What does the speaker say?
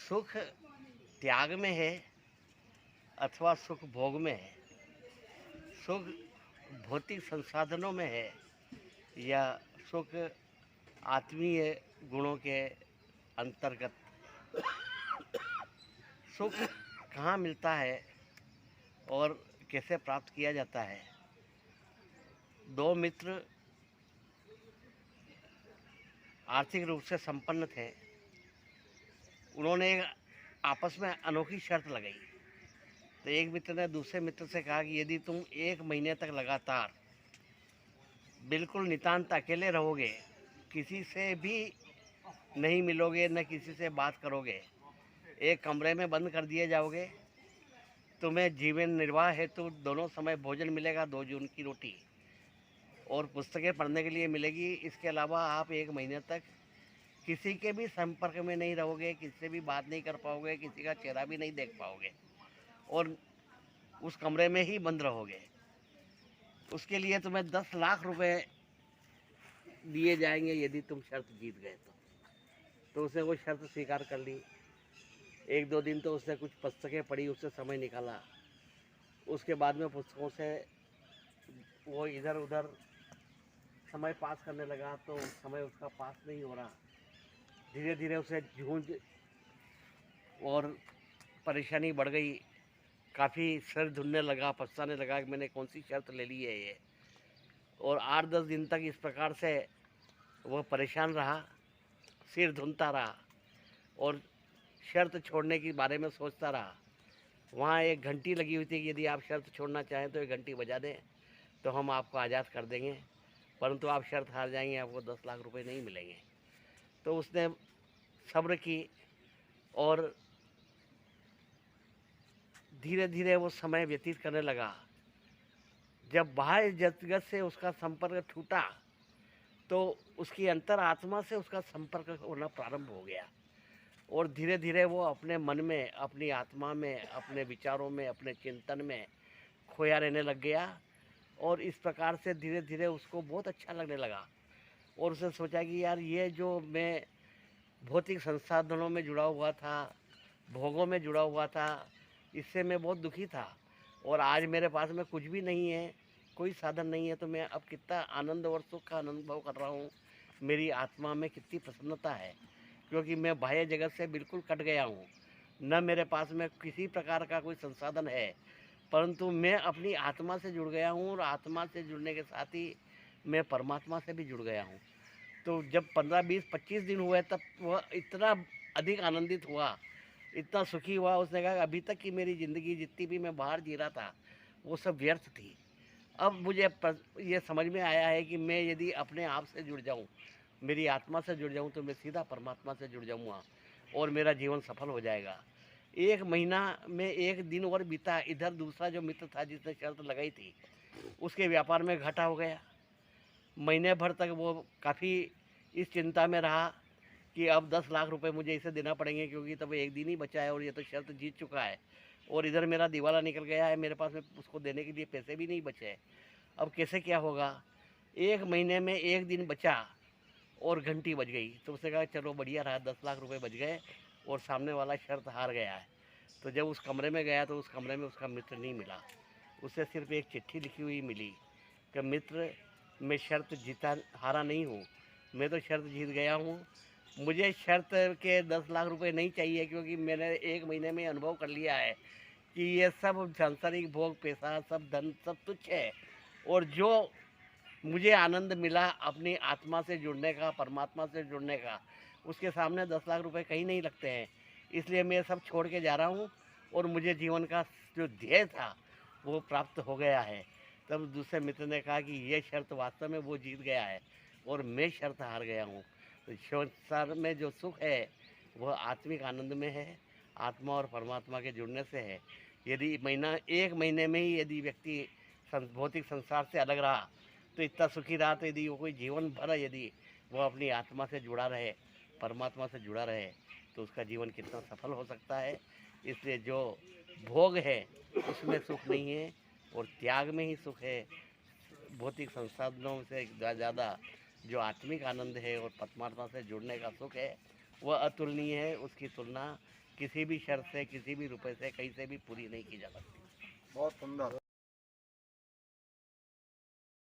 सुख त्याग में है अथवा सुख भोग में है, सुख भौतिक संसाधनों में है या सुख आत्मीय गुणों के अंतर्गत। सुख कहाँ मिलता है और कैसे प्राप्त किया जाता है। दो मित्र आर्थिक रूप से संपन्न थे। उन्होंने आपस में अनोखी शर्त लगाई। तो एक मित्र ने दूसरे मित्र से कहा कि यदि तुम 1 महीने तक लगातार बिल्कुल नितांत अकेले रहोगे, किसी से भी नहीं मिलोगे, न किसी से बात करोगे, एक कमरे में बंद कर दिए जाओगे, तुम्हें जीवन निर्वाह हेतु दोनों समय भोजन मिलेगा, 2 जून की रोटी और पुस्तकें पढ़ने के लिए मिलेगी। इसके अलावा आप 1 महीने तक किसी के भी संपर्क में नहीं रहोगे, किसी से भी बात नहीं कर पाओगे, किसी का चेहरा भी नहीं देख पाओगे और उस कमरे में ही बंद रहोगे। उसके लिए तुम्हें 10 लाख रुपए दिए जाएंगे यदि तुम शर्त जीत गए तो उसने वो शर्त स्वीकार कर ली। 1-2 दिन तो उसने कुछ पुस्तकें पढ़ी, उससे समय निकाला। उसके बाद में पुस्तकों से वो इधर उधर समय पास करने लगा तो समय उसका पास नहीं हो रहा। धीरे धीरे उसे झूंझ और परेशानी बढ़ गई। काफ़ी सिर धुनने लगा, पछताने लगा कि मैंने कौन सी शर्त ले ली है ये। और 8-10 दिन तक इस प्रकार से वह परेशान रहा, सिर धुनता रहा और शर्त छोड़ने के बारे में सोचता रहा। वहाँ एक घंटी लगी हुई थी कि यदि आप शर्त छोड़ना चाहें तो एक घंटी बजा दें तो हम आपको आज़ाद कर देंगे, परंतु आप शर्त हार जाएंगे, आपको 10 लाख रुपए नहीं मिलेंगे। तो उसने सब्र की और धीरे धीरे वो समय व्यतीत करने लगा। जब बाह्य जगत से उसका संपर्क छूटा तो उसकी अंतर आत्मा से उसका संपर्क होना प्रारंभ हो गया और धीरे धीरे वो अपने मन में, अपनी आत्मा में, अपने विचारों में, अपने चिंतन में खोया रहने लग गया। और इस प्रकार से धीरे धीरे उसको बहुत अच्छा लगने लगा और उसने सोचा कि यार ये जो मैं भौतिक संसाधनों में जुड़ा हुआ था, भोगों में जुड़ा हुआ था, इससे मैं बहुत दुखी था और आज मेरे पास में कुछ भी नहीं है, कोई साधन नहीं है, तो मैं अब कितना आनंद और सुख का अनुभव कर रहा हूँ। मेरी आत्मा में कितनी प्रसन्नता है क्योंकि मैं बाह्य जगत से बिल्कुल कट गया हूँ। न मेरे पास में किसी प्रकार का कोई संसाधन है, परंतु मैं अपनी आत्मा से जुड़ गया हूँ और आत्मा से जुड़ने के साथ ही मैं परमात्मा से भी जुड़ गया हूँ। तो जब 15, 20, 25 दिन हुए तब वह इतना अधिक आनंदित हुआ, इतना सुखी हुआ। उसने कहा अभी तक की मेरी ज़िंदगी जितनी भी मैं बाहर जी रहा था वो सब व्यर्थ थी। अब मुझे ये समझ में आया है कि मैं यदि अपने आप से जुड़ जाऊं, मेरी आत्मा से जुड़ जाऊं, तो मैं सीधा परमात्मा से जुड़ जाऊंगा और मेरा जीवन सफल हो जाएगा। 1 महीना में 1 दिन और बीता। इधर दूसरा जो मित्र था जिसने शर्त लगाई थी उसके व्यापार में घाटा हो गया। महीने भर तक वो काफ़ी इस चिंता में रहा कि अब 10 लाख रुपए मुझे इसे देना पड़ेंगे क्योंकि तब 1 दिन ही बचा है और ये तो शर्त जीत चुका है और इधर मेरा दिवाला निकल गया है, मेरे पास में उसको देने के लिए पैसे भी नहीं बचे हैं। अब कैसे क्या होगा। 1 महीने में 1 दिन बचा और घंटी बज गई तो उसने कहा चलो बढ़िया रहा, 10 लाख रुपए बच गए और सामने वाला शर्त हार गया है। तो जब उस कमरे में गया तो उस कमरे में उसका मित्र नहीं मिला। उसे सिर्फ एक चिट्ठी लिखी हुई मिली कि मित्र, मैं शर्त जीता हारा नहीं हूँ, मैं तो शर्त जीत गया हूँ। मुझे शर्त के 10 लाख रुपए नहीं चाहिए क्योंकि मैंने 1 महीने में अनुभव कर लिया है कि ये सब सांसारिक भोग, पैसा, सब धन, सब तुच्छ है और जो मुझे आनंद मिला अपनी आत्मा से जुड़ने का, परमात्मा से जुड़ने का, उसके सामने 10 लाख रुपए कहीं नहीं लगते हैं। इसलिए मैं सब छोड़ के जा रहा हूँ और मुझे जीवन का जो ध्येय था वो प्राप्त हो गया है। तब दूसरे मित्र ने कहा कि ये शर्त वास्तव में वो जीत गया है और मैं शर्त हार गया हूँ। तो संसार में जो सुख है वह आत्मिक आनंद में है, आत्मा और परमात्मा के जुड़ने से है। यदि 1 महीने में ही यदि व्यक्ति भौतिक संसार से अलग रहा तो इतना सुखी रहा, तो यदि वो कोई जीवन भर यदि वो अपनी आत्मा से जुड़ा रहे, परमात्मा से जुड़ा रहे, तो उसका जीवन कितना सफल हो सकता है। इसलिए जो भोग है उसमें सुख नहीं है और त्याग में ही सुख है। भौतिक संसाधनों से ज़्यादा जो आत्मिक आनंद है और परमात्मा से जुड़ने का सुख है वह अतुलनीय है, उसकी तुलना किसी भी शर्त से, किसी भी रुपए से, कहीं से भी पूरी नहीं की जा सकती। बहुत सुंदर।